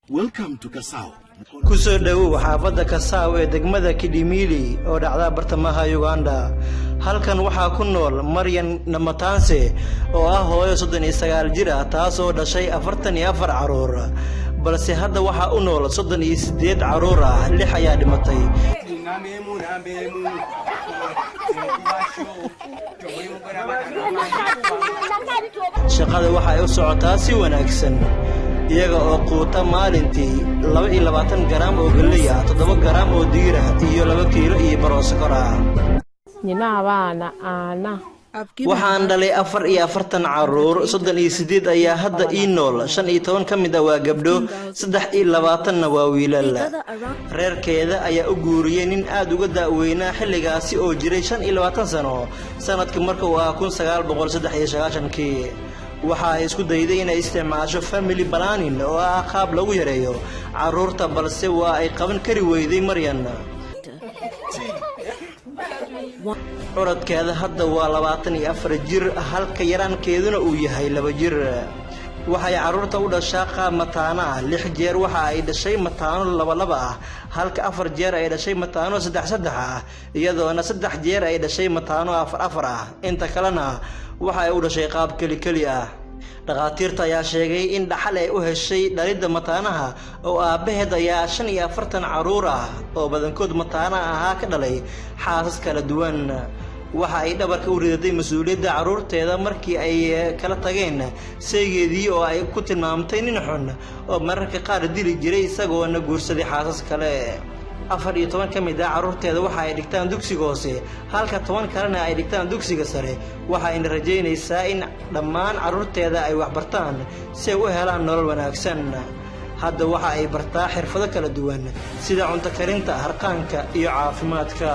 Welcome to Kasao. Kusoo dhawow xaafadda Kasao ee degmada Kidimili oo dhacda bartamaha Uganda. Halkan waxaa ku nool Maryan Namatanse oo ah hooyo 39 jir ah taas oo dhashay 44 caruur. balse hadda waxaa u nool 38 caruur ah, 6 ayaa dhimatay. Shaqada waxa ay u socotaa si wanaagsan. iyaga oo quuta maalintii 22 garam oo galley ah, 7 garam oo diir ah iyo 2 kiilo iyo baro sokor ah. waxaan dhalay 44 caruur, 38 ayaa hadda ii nool, 15 ka mid ah waa gabdho, 23 waa wiilal. reerkeeda ayaa u guuriyay nin aad uga daaweynaa xilligaasi oo jiray 25 sano, sanadkii markuu ah 1993. waxa ay isku dayday inay isticmaasho family planning oo ah qaab lagu yareeyo caruurta, balse waa ay qaban kari weyday Maryan. curadkeeda hadda waa 24 jir, halka yaraankeeduna uu yahay 2 jir. waxay caruurta u dhashaa qaab mataano ah, 6 jeer waxa ay dhashay mataano 2 ah, halka 4 jeer ay dhashay mataano 3 ah, iyadoona 3 jeer ay dhashay mataano 4 ah, inta kalena waxa ay u dhashay qaab kali ah. dhaqaatiirta ayaa sheegay in dhaxal ay u heshay dhalidda mataanaha oo aabaheed ayaa 45 caruur ah oo badankood mataana ahaa ka dhalay xaasas kala duwan. waxa ay dhabarka u riday mas'uuliyadda caruurteeda markii ay kala tageen saygeedii oo ay ku tilmaamtay nin xun oo mararka qaar dili jiray isagoona guursaday xaasas kale. 14 ka mid ah caruurteeda waxa ay dhigtaan dugsiga hoose, halka 10 kalena ay dhigtaan dugsiga sare. waxa ay rajaynaysaa in dhammaan caruurteeda ay wax bartaan si ay u helaan nolol wanaagsan. hadda waxa ay bartaa xirfado kala duwan sida cunto karinta, harqaanka iyo caafimaadka.